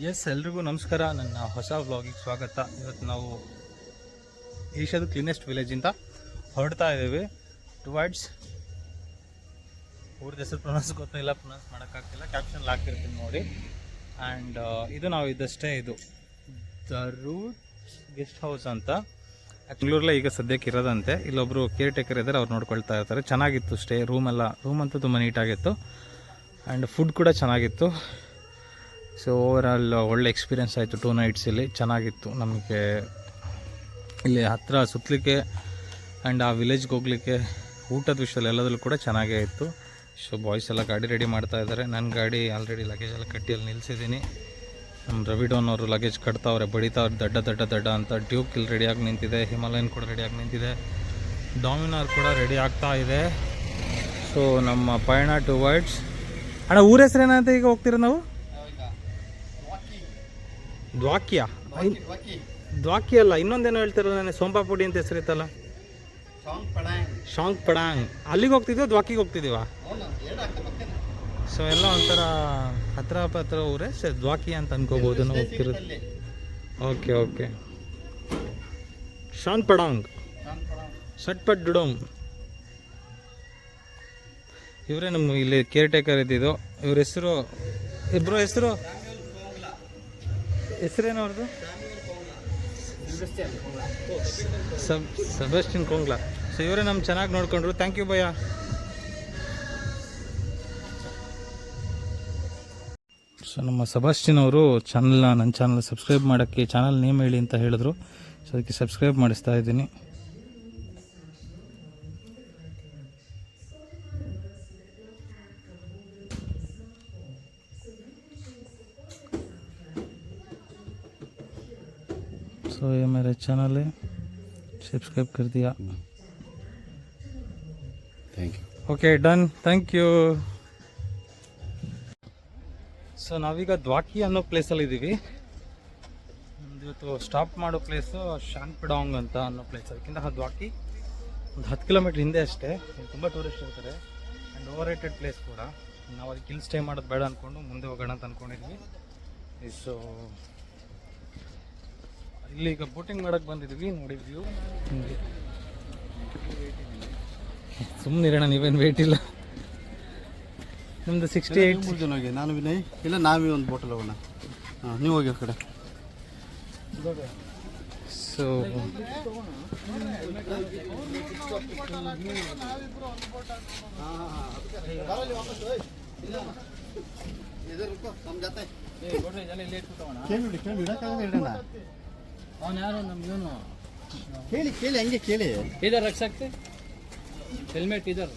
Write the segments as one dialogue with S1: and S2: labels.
S1: ಎಲ್ರಿಗೂ ನಮಸ್ಕಾರ. ನನ್ನ ಹೊಸ ವ್ಲಾಗಿಗೆ ಸ್ವಾಗತ. ಇವತ್ತು ನಾವು ಏಷ್ಯಾದ ಕ್ಲೀನೆಸ್ಟ್ ವಿಲೇಜಿಂದ ಹೊರಡ್ತಾ ಇದ್ದೀವಿ ಟುವರ್ಡ್ಸ್ ಊರ್ದ ಹೆಸರು ಪ್ರೊನೌನ್ಸ್ ಗೊತ್ತಿಲ್ಲ, ಪ್ರೊನೌನ್ಸ್ ಮಾಡೋಕ್ಕಾಗ್ತಿಲ್ಲ, ಕ್ಯಾಪ್ಷನ್ ಹಾಕಿರ್ತೀನಿ ನೋಡಿ. ಆ್ಯಂಡ್ ಇದು ನಾವು ಇದ್ದಷ್ಟೇ, ಇದು ದ ರೂಟ್ ಗೆಸ್ಟ್ ಹೌಸ್ ಅಂತ ಬೆಂಗಳೂರಲ್ಲೇ ಈಗ ಸದ್ಯಕ್ಕೆ ಇರೋದಂತೆ. ಇಲ್ಲೊಬ್ಬರು ಕೇರ್ ಟೇಕರ್ ಇದ್ದಾರೆ, ಅವ್ರು ನೋಡ್ಕೊಳ್ತಾ ಇರ್ತಾರೆ. ಚೆನ್ನಾಗಿತ್ತು ಸ್ಟೇ, ರೂಮ್ ಅಂತೂ ತುಂಬ ನೀಟಾಗಿತ್ತು ಆ್ಯಂಡ್ ಫುಡ್ ಕೂಡ ಚೆನ್ನಾಗಿತ್ತು. ಸೊ ಓವರಾಲ್ ಒಳ್ಳೆ ಎಕ್ಸ್ಪೀರಿಯೆನ್ಸ್ ಆಯಿತು. 2 nights ಇಲ್ಲಿ ಚೆನ್ನಾಗಿತ್ತು. ನಮಗೆ ಇಲ್ಲಿ ಹತ್ತಿರ ಸುತ್ತಲಿಕ್ಕೆ ಆ್ಯಂಡ್ ಆ ವಿಲೇಜ್ಗೆ ಹೋಗಲಿಕ್ಕೆ ಊಟದ ವಿಷಯದಲ್ಲಿ ಎಲ್ಲದಲ್ಲೂ ಕೂಡ ಚೆನ್ನಾಗೇ ಇತ್ತು. ಸೊ ಬಾಯ್ಸ್ ಎಲ್ಲ ಗಾಡಿ ರೆಡಿ ಮಾಡ್ತಾ ಇದ್ದಾರೆ. ನನ್ನ ಗಾಡಿ ಆಲ್ರೆಡಿ ಲಗೇಜ್ ಎಲ್ಲ ಕಟ್ಟಿ ಅಲ್ಲಿ ನಿಲ್ಲಿಸಿದ್ದೀನಿ. ನಮ್ಮ ರವಿಡೋನ್ ಅವರು ಲಗೇಜ್ ಕಟ್ತಾವ್ರೆ, ಬಡಿತಾವ್ರೆ ದಡ್ಡ ಅಂತ. ಡ್ಯೂಕ್ ಇಲ್ಲಿ ರೆಡಿಯಾಗಿ ನಿಂತಿದೆ, ಹಿಮಾಲಯನ್ ಕೂಡ ರೆಡಿಯಾಗಿ ನಿಂತಿದೆ, ಡಾಮಿನಾರ್ ಕೂಡ ರೆಡಿ ಆಗ್ತಾ ಇದೆ. ಸೊ ನಮ್ಮ ಪಯಣ ಟುವರ್ಡ್ಸ್ ಅಣ್ಣ ಊರ ಹೆಸರೇನಂತ ಈಗ ಹೋಗ್ತೀರ ನಾವು? ದ್ವಾಕಿ ಅಲ್ಲ, ಇನ್ನೊಂದೇನೋ ಹೇಳ್ತಾರಲ್ಲ, ನಾನು ಸೋಂಪಾಪುಡಿ ಅಂತ ಹೆಸರಿತ್ತಲ್ಲ, ಶಾಂಗ್ ಪಡಾಂಗ್. ಅಲ್ಲಿಗೆ ಹೋಗ್ತಿದ್ದೀವ, ದ್ವಾಕಿಗೆ ಹೋಗ್ತಿದ್ದೀವ? ಸೊ ಎಲ್ಲ ಒಂಥರ ಹತ್ರ ಊರೇ, ದ್ವಾಕಿ ಅಂತ ಅನ್ಕೋಬೋದು ನಾವು ಹೋಗ್ತಿರೋದು. ಓಕೆ ಶಾಂಗ್ ಪಡಾಂಗ್ ಸಟ್ಪಟ್ ಡುಡೋಮ್. ಇವರೇ ನಮ್ಮ ಇಲ್ಲಿ ಕೇರ್ ಟೇಕರ್ ಇದ್ದಿದ್ದು. ಇವ್ರ ಹೆಸರು ಇಬ್ಬರು ಹೆಸರೇನು ಅವ್ರದ್ದು? ಸೆಬಾಸ್ಟಿಯನ್ ಕೊಂಗ್ಲಾ. ಸೊ ಇವರೇ ನಮ್ಮ ಚೆನ್ನಾಗಿ ನೋಡ್ಕೊಂಡ್ರು. ಥ್ಯಾಂಕ್ ಯು ಭಯ್ಯ. ಸೊ ನಮ್ಮ ಸೆಬಾಸ್ಟಿಯನ್ ಅವರು ನನ್ನ ಚಾನಲ್ ಸಬ್ಸ್ಕ್ರೈಬ್ ಮಾಡೋಕ್ಕೆ ಚಾನಲ್ ನೇಮ್ ಹೇಳಿ ಅಂತ ಹೇಳಿದ್ರು. ಸೊ ಅದಕ್ಕೆ ಸಬ್ಸ್ಕ್ರೈಬ್ ಮಾಡಿಸ್ತಾ ಇದ್ದೀನಿ. तो ये मेरा चैनल है, सब्सक्राइब कर दिया.
S2: Thank you.
S1: Okay done, thank you. So ನಾವೀಗ ದ್ವಾಕಿ ಅನ್ನೋ ಪ್ಲೇಸಲ್ಲಿ ಇದ್ದೀವಿ. ಇವತ್ತು ಸ್ಟಾಪ್ ಮಾಡೋ ಪ್ಲೇಸು ಶಾಂಗ್ ಪಡಾಂಗ್ ಅಂತ ಅನ್ನೋ ಪ್ಲೇಸ್. ಅದಕ್ಕಿಂತ ದ್ವಾಕಿ ಒಂದು 10 ಕಿಲೋಮೀಟ್ರ್ ಹಿಂದೆ ಅಷ್ಟೇ. ತುಂಬ ಟೂರಿಸ್ಟ್ ಇರ್ತಾರೆ ಆ್ಯಂಡ್ ಓವರ್ ರೇಟೆಡ್ ಪ್ಲೇಸ್ ಕೂಡ. ನಾವು ಅದಕ್ಕೆ ಇಲ್ಲಿ ಸ್ಟೇ ಮಾಡೋದು ಬೇಡ ಅಂದ್ಕೊಂಡು ಮುಂದೆ ಹೋಗೋಣ ಅಂತ ಅಂದ್ಕೊಂಡಿದ್ವಿ. ಸೊ ಇಲ್ಲಿ ಈಗ ಬೋಟಿಂಗ್ ಮಾಡೋಕ್ಕೆ ಬಂದಿದ್ವಿ. ನೋಡಿದ್ವಿ ಸುಮ್ಮನೆ ಇರೋಣ, ನೀವೇನು ವೇಟ್ ಇಲ್ಲ. ನಿಮ್ಮದು 68
S2: 3 ಜನ ಹೋಗಿ, ನಾನು ವಿನಯ್ ಇಲ್ಲ, ನಾವೇ ಒಂದು ಬೋಟಲ್ಲಿ ಹೋಗೋಣ. ಹಾಂ, ನೀವು ಹೋಗಿ ಆ ಕಡೆ.
S1: ಸೊ
S3: ಅವನು ಯಾರು ನಮ್ಮ ಇವನು
S2: ಕೇಳಿ ಹಂಗೆ ಕೇಳಿ.
S3: ಇದರ್ ರख सकते हेलमेट इधर.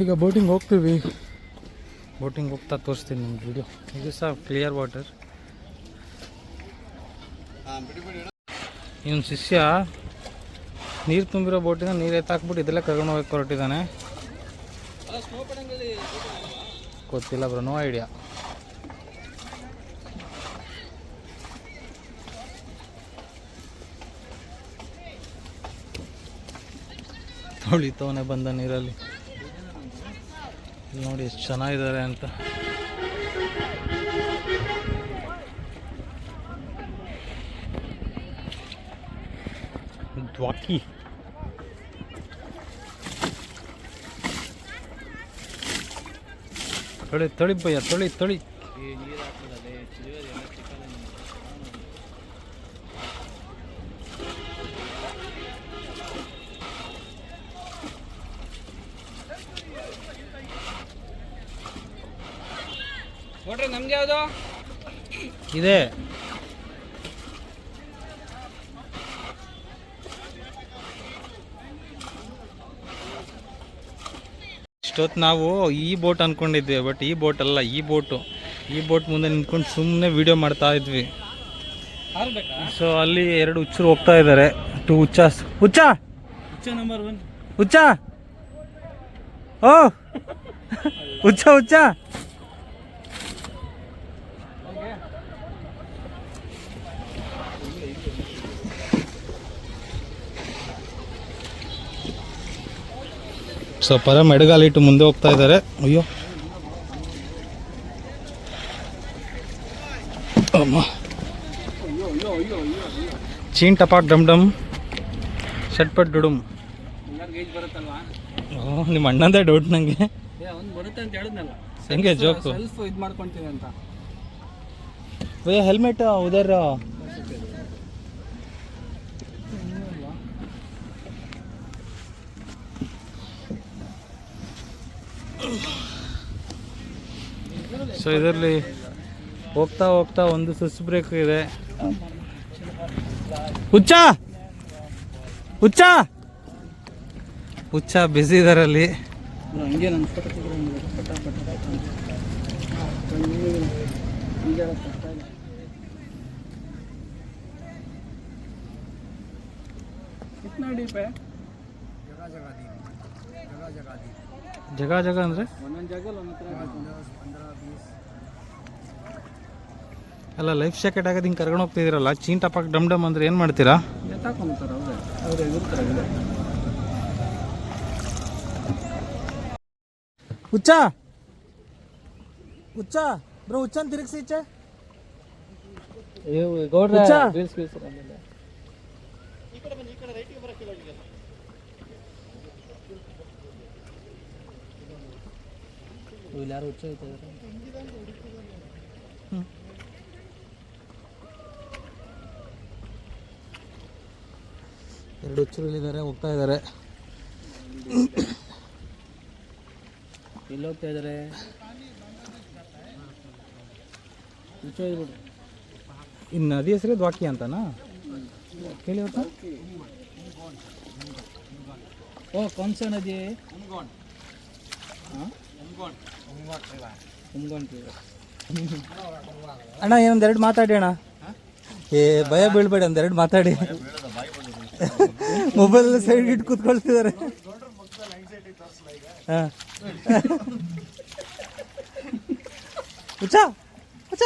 S1: ಈಗ ಬೋಟಿಂಗ್ ಹೋಗ್ತೀವಿ. ಬೋಟಿಂಗ್ ಹೋಗ್ತಾ ತೋರಿಸ್ತೀನಿ ನಿಮ್ಗೆ ವಿಡಿಯೋ. ಇದು ಸಹ ಕ್ಲಿಯರ್ ವಾಟರ್. ಇವನು ಶಿಷ್ಯ ನೀರು ತುಂಬಿರೋ ಬೋಟಿನ ನೀರು ಎತ್ತಾಕ್ಬಿಟ್ಟು ಇದೆಲ್ಲ ಕರ್ಕೊಂಡು ಹೋಗಕ್ಕೆ ಹೊರಟಿದ್ದಾನೆ. ಗೊತ್ತಿಲ್ಲ ಬ್ರೋ, ನೋ ಐಡಿಯಾ. ತೊಳಿತವನೇ ಬಂದ ನೀರಲ್ಲಿ. ನೋಡಿ ಎಷ್ಟು ಚೆನ್ನಾಗಿದ್ದಾರೆ ಅಂತ. ದ್ವಾಕಿ ತೊಳಿ ಭಯ್ಯ, ತೊಳಿ.
S3: ನೋಡ್ರಿ ನಮ್ಗೆ ಯಾವುದು
S1: ಇದೆ. ಇಷ್ಟೊತ್ತು ನಾವು ಈ ಬೋಟ್ ಅಂದ್ಕೊಂಡಿದ್ವಿ, ಬಟ್ ಈ ಬೋಟ್ ಅಲ್ಲ, ಈ ಬೋಟ್ ಮುಂದೆ ನಿಂತ್ಕೊಂಡು ಸುಮ್ಮನೆ ವಿಡಿಯೋ ಮಾಡ್ತಾ ಇದ್ವಿ. ಸೊ ಅಲ್ಲಿ 2 ಹುಚ್ಚರು ಹೋಗ್ತಾ ಇದ್ದಾರೆ. 2 ಹುಚ್ಚ
S3: ನಂಬರ್ 1
S1: ಹುಚ್ಚ. ಓ ಹುಚ್ಚ ಸೊ ಪರಮ್ ಎಡಗಾಲಿಟ್ಟು ಮುಂದೆ ಹೋಗ್ತಾ ಇದ್ದಾರೆ. ಅಯ್ಯೋ ಅಮ್ಮ. ಚೀನ್ ಟಪಾಕ್ ಡಮ್ ಡಮ್ ಶಟ್ಪಟ್ ಡುಡುಮ್.
S3: ಎಲ್ಲರಿಗೂ ಏಜ್ ಬರುತ್ತಲ್ವಾ?
S1: ಓ ನಿಮ್ಮ ಅಣ್ಣಂದೇ ಡೌಟ್ ನನಗೆ.
S3: ಅವ್ನು ಬರುತ್ತೆ ಅಂತ ಹೇಳಿದ್ನಲ್ಲ.
S1: ಹೆಂಗೆ ಜೋಕು?
S3: ಸೆಲ್ಫ್ ಇದು ಮಾಡ್ಕೊಳ್ತೀನಿ ಅಂತ.
S1: ಭಯ್ಯ ಹೆಲ್ಮೆಟ್ ಉದರ್. ಸೊ ಇದರಲ್ಲಿ ಹೋಗ್ತಾ ಹೋಗ್ತಾ ಒಂದು ಸುಸ್ ಬ್ರೇಕ್ ಇದೆ. ಹುಚ್ಚ ಹುಚ್ಚ ಹುಚ್ಚ ಬಿಸಿ ಇದರಲ್ಲಿ.
S3: ಹಂಗೆ ನನ್ನ ಫೋಟೋ
S1: ಜಗ ಜಗ ಅಂದರೆ
S3: ಒಂದೊಂದು ಜಾಗ
S1: ಅಲ್ಲ ಲೈಫ್ ಜಾಕೆಟ್ ಆಗೋದು ಹಿಂಗೆ ಕರ್ಕೊಂಡು ಹೋಗ್ತಿದ್ದೀರಲ್ಲ, ಚೀನ್ ಟಪಾಕ್ ಡಮ್ ಡಮ್ ಅಂದ್ರೆ ಏನು ಮಾಡ್ತೀರಾ?
S3: ಎತ್ತಾಕೊಂತಾರೆ ಅವ್ರು ಎದುರ್ತಾರೆ.
S1: ಹುಚ್ಚ ಹುಚ್ಚ ಬ್ರೋ ಹುಚ್ಚನ್ ತಿರುಗಿಸಿ ಈಚೆ. ಹುಚ್ಚ
S3: ಯಾರು ಹುಚ್ಚ ಐತೆ.
S1: ಎರಡು ಹುಚ್ಚರುಗಳಿದ್ದಾರೆ, ಹೋಗ್ತಾ ಇದ್ದಾರೆ.
S3: ಎಲ್ಲಿ ಹೋಗ್ತಾ ಇದ್ದಾರೆ? ಹುಚ್ಚ ಇದ್ಬಿಡು.
S1: ಇನ್ನು ನದಿ ಹೆಸರು ದ್ವಾಕಿ ಅಂತನಾ ಕೇಳಿ ಹೊತ್ತ?
S3: ಓ ಕೌನ್ಸ ನದಿ?
S1: ಅಣ್ಣ ಏನೊಂದೆರಡು ಮಾತಾಡಿ ಅಣ್ಣ. ಏ ಭಯ ಬೀಳ್ಬೇಡಿ, ಒಂದೆರಡು ಮಾತಾಡಿ. ಮೊಬೈಲ್ ಸೈಡ್ ಇಟ್ಟು ಕೂತ್ಕೊಳ್ತಿದ್ದಾರೆ. ಹಾಂ ಹುಚ್ಚ ಹುಚ್ಚ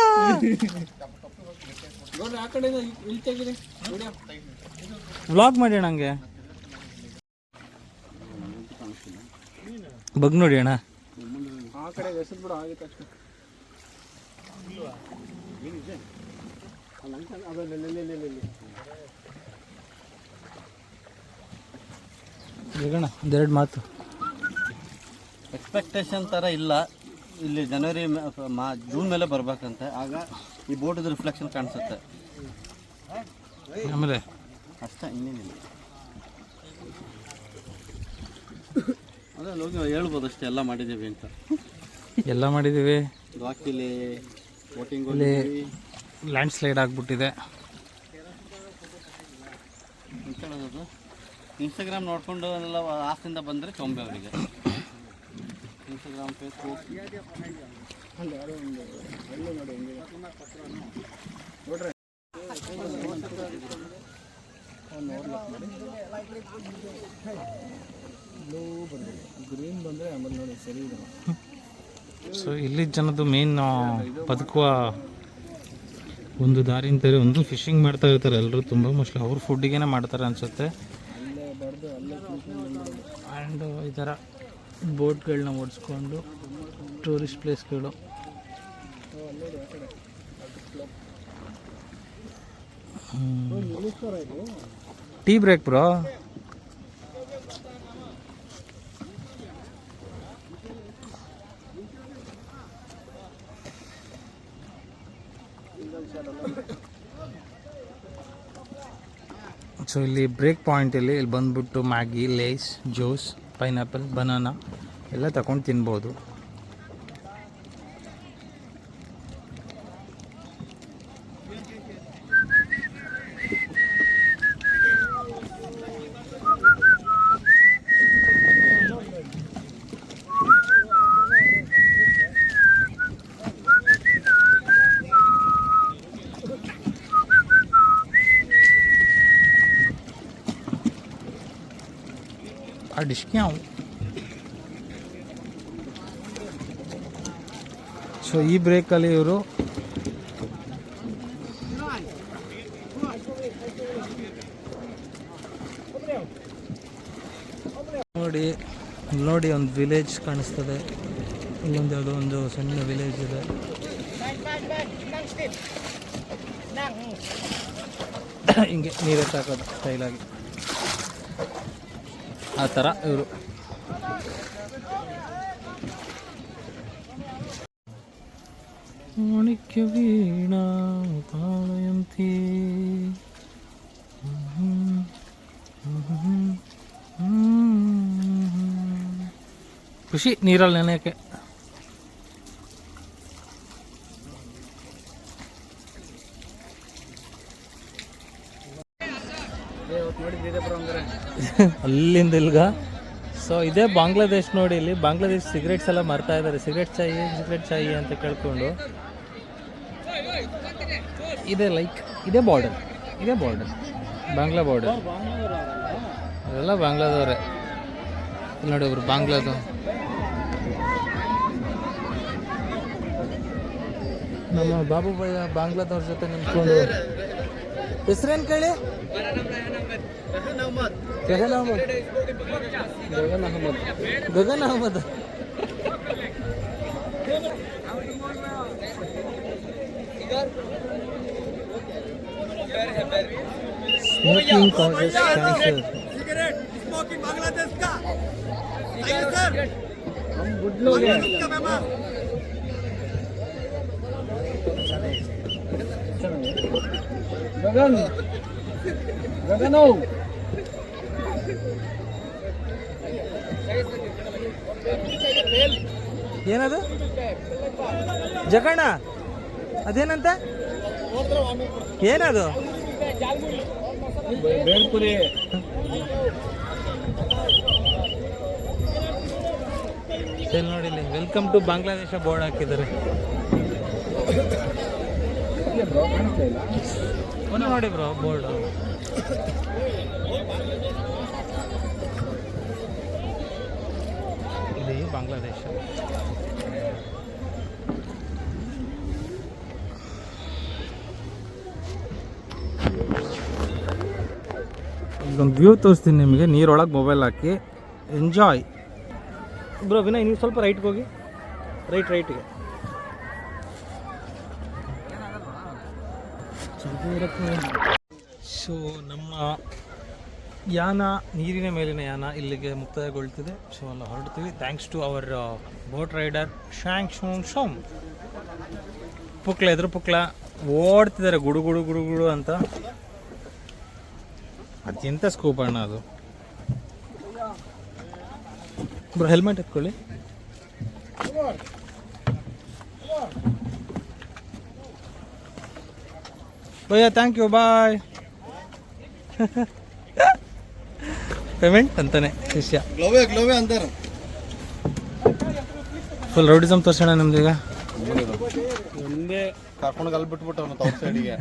S3: ಆ ಕಡೆ ಇಲ್ಲಿ ತೆಗೀರಿ.
S1: ವ್ಲಾಗ್ ಮಾಡಿ ಅಣ್ಣ. ಹಂಗೆ ಬಗ್ ನೋಡಿ ಅಣ್ಣ.
S3: ಆ ಕಡೆ ಎಸೆದ್ ಬಿಡು, ಆಗಿತ್ತು ಅಷ್ಟೇ.
S1: ಜಗಣ ಒಂದೆರಡು ಮಾತು.
S2: ಎಕ್ಸ್ಪೆಕ್ಟೇಷನ್ ಥರ ಇಲ್ಲ. ಇಲ್ಲಿ ಜನವರಿ ಜೂನ್ ಮೇಲೆ ಬರ್ಬೇಕಂತೆ, ಆಗ ಈ ಬೋಟದ ರಿಫ್ಲೆಕ್ಷನ್ ಕಾಣಿಸುತ್ತೆ.
S1: ಆಮೇಲೆ
S2: ಅಷ್ಟೇ, ಇನ್ನೇನಿಲ್ಲ. ಅದೇ ಹೋಗಿ ಹೇಳ್ಬೋದು ಅಷ್ಟೇ, ಎಲ್ಲ ಮಾಡಿದ್ದೀವಿ ಅಂತ.
S1: ಎಲ್ಲ ಮಾಡಿದ್ದೀವಿ.
S2: ದ್ವಾಕಿಲಿ ಬೋಟಿಂಗ್
S1: ಇಲ್ಲಿ ಲ್ಯಾಂಡ್ ಸ್ಲೈಡ್ ಆಗಿಬಿಟ್ಟಿದೆ.
S2: ಇನ್ಸ್ಟಾಗ್ರಾಮ್ ನೋಡಿಕೊಂಡು ಎಲ್ಲ ಆಸೆಯಿಂದ ಬಂದರೆ ಚೊಂಬೆ ಅವರಿಗೆ. Instagram, Facebook.
S3: ಗ್ರೀನ್ ಬಂದರೆ ಆಮೇಲೆ ನೋಡಿ ಸರಿ ಇದೆ.
S1: ಸೊ ಇಲ್ಲಿ ಜನದ್ದು ಮೇನ್ ಬದುಕುವ ಒಂದು ದಾರಿ ಅಂತಾರೆ. ಒಂದು ಫಿಶಿಂಗ್ ಮಾಡ್ತಾ ಇರ್ತಾರೆ ಎಲ್ಲರೂ, ತುಂಬ ಮೋಸ್ಟ್ಲಿ ಅವ್ರ ಫುಡ್ಡಿಗೇನೆ ಮಾಡ್ತಾರೆ ಅನಿಸುತ್ತೆ. ಆ್ಯಂಡ್ ಈ ಥರ ಬೋಟ್ಗಳನ್ನ ಓಡಿಸ್ಕೊಂಡು ಟೂರಿಸ್ಟ್ ಪ್ಲೇಸ್ಗಳು. Tea break bro. ಸೊ ಇಲ್ಲಿ ಬ್ರೇಕ್ ಪಾಯಿಂಟಲ್ಲಿ ಇಲ್ಲಿ ಬಂದ್ಬಿಟ್ಟು Maggi, Lays, juice, pineapple, banana ಎಲ್ಲ ತಗೊಂಡು ತಿನ್ಬೋದು. ಡಿಶ್ಕ್ಯಾವ್. ಸೊ ಈ ಬ್ರೇಕಲ್ಲಿ ಇವರು ನೋಡಿ ಇಲ್ಲಿ ನೋಡಿ ಒಂದು ವಿಲೇಜ್ ಕಾಣಿಸ್ತದೆ. ಇಲ್ಲೊಂದು ಯಾವುದೋ ಒಂದು ಸಣ್ಣ ವಿಲೇಜ್ ಇದೆ. ಹಿಂಗೆ ನೀರು ಹಾಕೋದು ಸ್ಟೈಲಾಗಿ ಆ ಥರ ಇವರು. ಮಾಣಿಕ್ಯ ವೀಣಾ ತಾಳಯಂತಿ. ಖುಷಿ ನೀರಲ್ಲಿ ನೆನೆಯೋಕ್ಕೆ. ಅಲ್ಲಿಂದ ಇಲ್ಗ. ಸೊ ಇದೇ ಬಾಂಗ್ಲಾದೇಶ್ ನೋಡಿ. ಇಲ್ಲಿ ಬಾಂಗ್ಲಾದೇಶ್ ಸಿಗರೇಟ್ಸ್ ಎಲ್ಲ ಮಾರ್ತಾ ಇದ್ದಾರೆ. ಸಿಗರೇಟ್ ಚಾಯಿ ಅಂತ ಕೇಳ್ಕೊಂಡು ಇದೆ. ಲೈಕ್ ಇದೇ ಬಾರ್ಡರ್ ಬಾಂಗ್ಲಾ ಬಾರ್ಡರ್. ಅದೆಲ್ಲ ಬಾಂಗ್ಲಾದವ್ರೆ. ಇಲ್ಲಿ ನೋಡಿ ಒಬ್ರು ಬಾಂಗ್ಲಾದ ನಮ್ಮ ಬಾಬು ಭಯ್ಯ ಬಾಂಗ್ಲಾದವ್ರ ಜೊತೆ ನಿಂತ್ಕೊಂಡು. ಹೆಸರೇನು ಕೇಳಿ? Gagan Ahmed. Smoking causes cancer.
S3: Gagan
S1: ಏನದು ಜಗಣ್ಣ? ಅದೇನಂತ? ಏನದು?
S3: ಬೇಲ್ಪುರಿ.
S1: ಇಲ್ಲಿ ನೋಡಿ, ಇಲ್ಲಿ ವೆಲ್ಕಮ್ ಟು ಬಾಂಗ್ಲಾದೇಶ ಬೋರ್ಡ್ ಹಾಕಿದ್ದಾರೆ. ನೋಡಿ ಬ್ರೋ ಬೋರ್ಡ್. ಇದು ಬಾಂಗ್ಲಾದೇಶ. ಒಂದು ವ್ಯೂ ತೋರಿಸ್ತೀನಿ ನಿಮಗೆ. ನೀರೊಳಗೆ ಮೊಬೈಲ್ ಹಾಕಿ ಎಂಜಾಯ್. ಬ್ರೋ ವಿನಯ್, ನೀವು ಸ್ವಲ್ಪ ರೈಟ್ಗೆ ಹೋಗಿ. ರೈಟ್ಗೆ ಸೊ ನಮ್ಮ ಯಾನ, ನೀರಿನ ಮೇಲಿನ ಯಾನ ಇಲ್ಲಿಗೆ ಮುಕ್ತಾಯಗೊಳ್ತಿದೆ. ಸೊ ಎಲ್ಲ ಹೊರಡ್ತೀವಿ. Thanks to our boat rider ಶಾಂಗ್ ಶೋಮ್. ಪುಕ್ಲ ಓಡ್ತಿದ್ದಾರೆ ಗುಡು ಗುಡು ಗುಡು ಗುಡು ಅಂತ. ಅದೆಂತ ಸ್ಕೂಪ್ ಅಣ್ಣ ಅದು. ಬ್ರೋ ಹೆಲ್ಮೆಟ್ ಎತ್ಕೊಳ್ಳಿ. ಭಯ್ಯ ಥ್ಯಾಂಕ್ ಯು, ಬಾಯ್. ಪೇಮೆಂಟ್ ಅಂತಾನೆ ಶಿಷ್ಯ.
S2: ಗ್ಲೋವೆ ಅಂತಾರೆ.
S1: ಫುಲ್ ರೌಡಿಸಮ್ ತೋರ್ಸೋಣ ನಿಮ್ದು ಈಗ.
S2: ಒಂದೇ ಕರ್ಕೊಂಡು ಅಲ್ಲಿ ಬಿಟ್ಬಿಟ್ಟು ಅವನು ತವ್ರ ಸೈಡಿಗೆ.